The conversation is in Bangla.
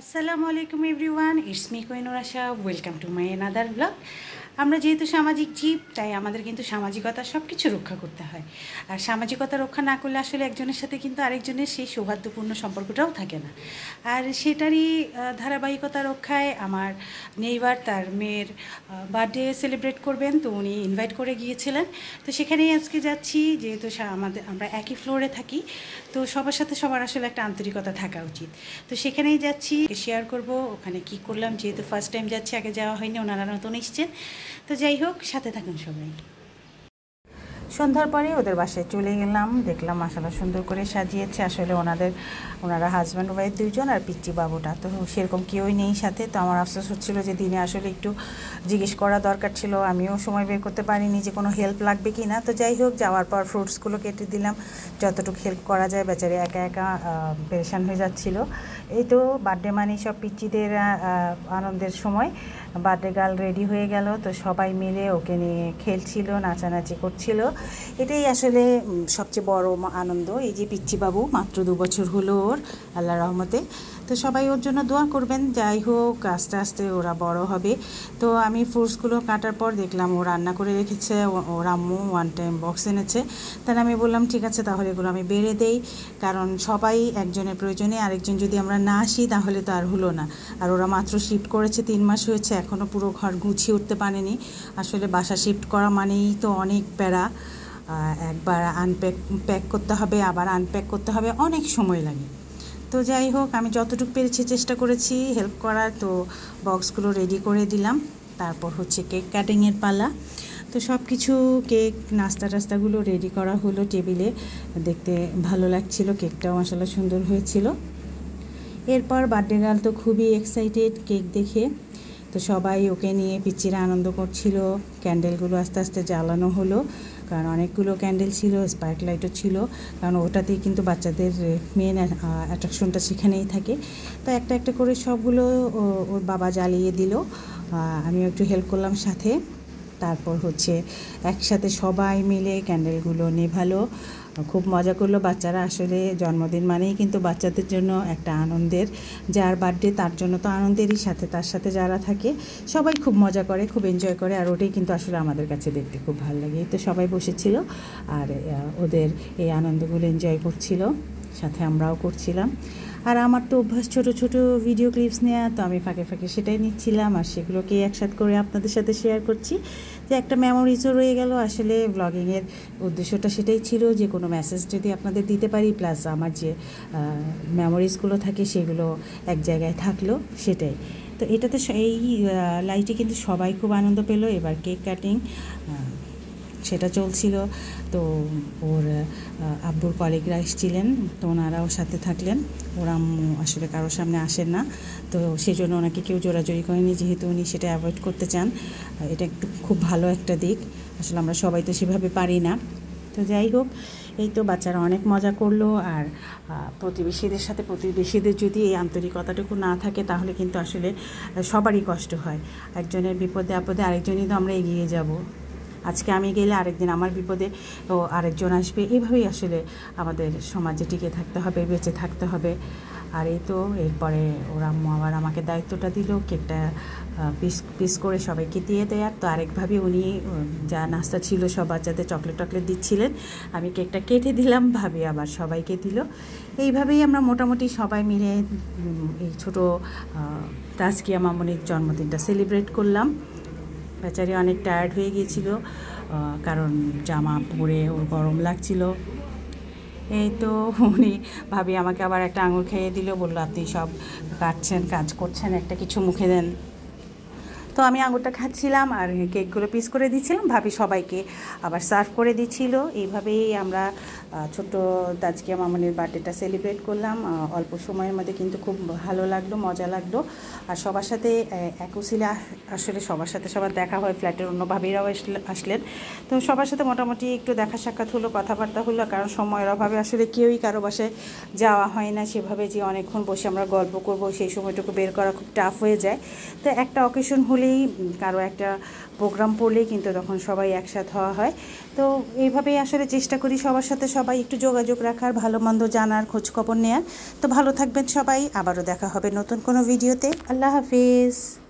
আসসালামু আলাইকুম everyone, it's me Kohinoor Asha. Welcome to my another blog. আমরা যেহেতু সামাজিক জীব, তাই আমাদের কিন্তু সামাজিকতা সব কিছু রক্ষা করতে হয়। আর সামাজিকতা রক্ষা না করলে আসলে একজনের সাথে কিন্তু আরেকজনের সেই সৌহার্দ্যপূর্ণ সম্পর্কটাও থাকে না। আর সেটারই ধারাবাহিকতা রক্ষায় আমার নেইবার তার মেয়ের বার্থডে সেলিব্রেট করবেন, তো উনি ইনভাইট করে গিয়েছিলেন। তো সেখানেই আজকে যাচ্ছি, যেহেতু আমরা একই ফ্লোরে থাকি, তো সবার সাথে সবার আসলে একটা আন্তরিকতা থাকা উচিত। তো সেখানেই যাচ্ছি, শেয়ার করব ওখানে কি করলাম। যেহেতু ফার্স্ট টাইম যাচ্ছি, আগে যাওয়া হয়নি, ওনারা নতুন এসছেন। তো যাই হোক, সাথে থাকুন সবাই। সন্ধ্যার পরে ওদের বাসায় চলে গেলাম, দেখলাম মাশাআল্লাহ সুন্দর করে সাজিয়েছে। আসলে ওনারা হাজব্যান্ড ওয়াইফ দুইজন আর পিচ্চি বাবুটা, তো সেরকম কেউই নেই সাথে। তো আমার আফসোস হচ্ছিলো যে দিনে আসলে একটু জিজ্ঞেস করা দরকার ছিল, আমিও সময় বের করতে পারিনি যে কোনো হেল্প লাগবে কি না। তো যাই হোক, যাওয়ার পর ফ্রুটসগুলো কেটে দিলাম, যতটুকু হেল্প করা যায়। বেচারি একা একা পেরেশান হয়ে যাচ্ছিলো। এই তো বার্থডে মানে সব পিচ্চিদের আনন্দের সময়। বার্থডে গার্ল রেডি হয়ে গেল, তো সবাই মিলে ওকে নিয়ে খেলছিল, নাচানাচি করছিল। এটাই আসলে সবচেয়ে বড় আনন্দ। এই যে পিচ্চি বাবু মাত্র 2 বছর হলো ওর, আল্লাহ রহমতে। তো সবাই ওর জন্য দোয়া করবেন। যাই হোক, আস্তে আস্তে ওরা বড় হবে। তো আমি ফ্রুটসগুলো কাটার পর দেখলাম ও রান্না করে রেখেছে, ওর আম্মু ওয়ান টাইম বক্স এনেছে। তাহলে আমি বললাম ঠিক আছে, তাহলে এগুলো আমি বেড়ে দেই, কারণ সবাই একজনের প্রয়োজনে আরেকজন যদি আমরা না আসি তাহলে তো আর হলো না। আর ওরা মাত্র শিফট করেছে, 3 মাস হয়েছে, এখনও পুরো ঘর গুছিয়ে উঠতে পারেনি। আসলে বাসা শিফট করা মানেই তো অনেক প্যারা। একবার প্যাক করতে হবে, আবার আনপ্যাক করতে হবে, অনেক সময় লাগে। তো যাই হোক, আমি যতটুকু পেরেছি চেষ্টা করেছি হেল্প করার। তো বক্সগুলো রেডি করে দিলাম। তারপর হচ্ছে কেক কাটিংয়ের পালা। তো সব কিছু কেক নাস্তা টাস্তাগুলো রেডি করা হলো টেবিলে। দেখতে ভালো লাগছিল, কেকটাও আসলে সুন্দর হয়েছিল। এরপর বার্থডে গার্ল তো খুবই এক্সাইটেড কেক দেখে। তো সবাই ওকে নিয়ে পিচ্চিরা আনন্দ করছিল। ক্যান্ডেলগুলো আস্তে আস্তে জ্বালানো হলো, কারণ অনেকগুলো ক্যান্ডেল ছিল, স্পার্ক লাইটও ছিল, কারণ ওটাতেই কিন্তু বাচ্চাদের মেন অ্যাট্রাকশনটা সেখানেই থাকে। তো একটা একটা করে সবগুলো ওর বাবা জ্বালিয়ে দিল, আমিও একটু হেল্প করলাম সাথে। তারপর হচ্ছে একসাথে সবাই মিলে ক্যান্ডেলগুলো নেভালো, খুব মজা করলো বাচ্চারা। আসলে জন্মদিন মানেই কিন্তু বাচ্চাদের জন্য একটা আনন্দের। যার বার্থডে তার জন্য তো আনন্দেরই সাথে, তার সাথে যারা থাকে সবাই খুব মজা করে, খুব এনজয় করে। আর ওটাই কিন্তু আসলে আমাদের কাছে দেখতে খুব ভালো লাগে। তো সবাই বসেছিল আর ওদের এই আনন্দগুলো এনজয় করছিল, সাথে আমরাও করছিলাম। আর আমার তো অভ্যাস ছোটো ছোটো ভিডিও ক্লিপস নেওয়া, তো আমি ফাঁকে ফাঁকে সেটাই নিচ্ছিলাম, আর সেগুলোকে একসাথে করে আপনাদের সাথে শেয়ার করছি, যে একটা মেমোরিজও রয়ে গেল। আসলে ব্লগিংয়ের উদ্দেশ্যটা সেটাই ছিল, যে কোনো মেসেজ যদি আপনাদের দিতে পারি, প্লাস আমার যে মেমোরিজগুলো থাকে সেগুলো এক জায়গায় থাকলো, সেটাই। তো এটাতে এই লাইটে কিন্তু সবাই খুব আনন্দ পেল। এবার কেক কাটিং সেটা চলছিল। তো ওর আব্বুর কলিগরা এসেছিলেন, তো ওনারাও সাথে থাকলেন। ওর আম্মু আসলে কারোর সামনে আসেন না, তো সেই জন্য ওনাকে কেউ জোরাজোরি করেনি, যেহেতু উনি সেটা অ্যাভয়েড করতে চান। এটা একটু খুব ভালো একটা দিক, আসলে আমরা সবাই তো সেভাবে পারি না। তো যাই হোক, এই তো বাচ্চারা অনেক মজা করলো। আর প্রতিবেশীদের যদি এই আন্তরিকতাটুকু না থাকে, তাহলে কিন্তু আসলে সবারই কষ্ট হয়। একজনের বিপদে আপদে আরেকজনই তো আমরা এগিয়ে যাব। আজকে আমি গেলে আরেকদিন আমার বিপদে তো আরেকজন আসবে। এইভাবেই আসলে আমাদের সমাজে টিকে থাকতে হবে, বেঁচে থাকতে হবে। আর এই তো এরপরে ওর আম্মু আবার আমাকে দায়িত্বটা দিল কেকটা পিস করে সবাইকে দিয়ে দেয়ার। তো আরেকভাবে উনি যা নাস্তা ছিল সব বাচ্চাদের চকলেট দিচ্ছিলেন, আমি কেকটা কেটে দিলাম, ভাবি আবার সবাইকে দিল। এইভাবেই আমরা মোটামুটি সবাই মিলে এই ছোটো তাজকিয়া মামুনির জন্মদিনটা সেলিব্রেট করলাম। বেচারি অনেক টায়ার্ড হয়ে গিয়েছিল, কারণ জামা পরে ওর গরম লাগছিল। এই তো ভাবি আমাকে আবার একটা আঙুর খেয়ে দিল, বললো আপনি সব কাটছেন, কাজ করছেন, একটা কিছু মুখে দেন। তো আমি আঙুরটা খাচ্ছিলাম আর কেকগুলো পিস করে দিচ্ছিলাম, ভাবি সবাইকে আবার সার্ভ করে দিচ্ছিল। এইভাবেই আমরা ছোট্ট তাজকিয়া মামুনির বার্থডেটা সেলিব্রেট করলাম। অল্প সময়ের মধ্যে কিন্তু খুব ভালো লাগলো, মজা লাগলো। আর সবার সাথে এক উসিলে আসলে সবার দেখা হয়, ফ্ল্যাটের অন্য ভাবিরাও আসলেন। তো সবার সাথে মোটামুটি একটু দেখা সাক্ষাৎ হলো, কথাবার্তা হলো, কারণ সময়ের অভাবে আসলে কেউই কারো বাসায় যাওয়া হয় না সেভাবে, যে অনেকক্ষণ বসে আমরা গল্প করব সেই সময়টুকু বের করা খুব টাফ হয়ে যায়। তো একটা অকেশন হলেই, কারো একটা প্রোগ্রাম পড়লেই কিন্তু তখন সবাই একসাথে হওয়া হয়। তো এইভাবেই আসলে চেষ্টা করি সবার সাথে সবাই একটু যোগাযোগ রাখার, ভালো মন্দ জানার, খোঁজখবর নেওয়ার। তো ভালো থাকবেন সবাই, আবারও দেখা হবে নতুন কোনো ভিডিওতে। আল্লাহ হাফিজ।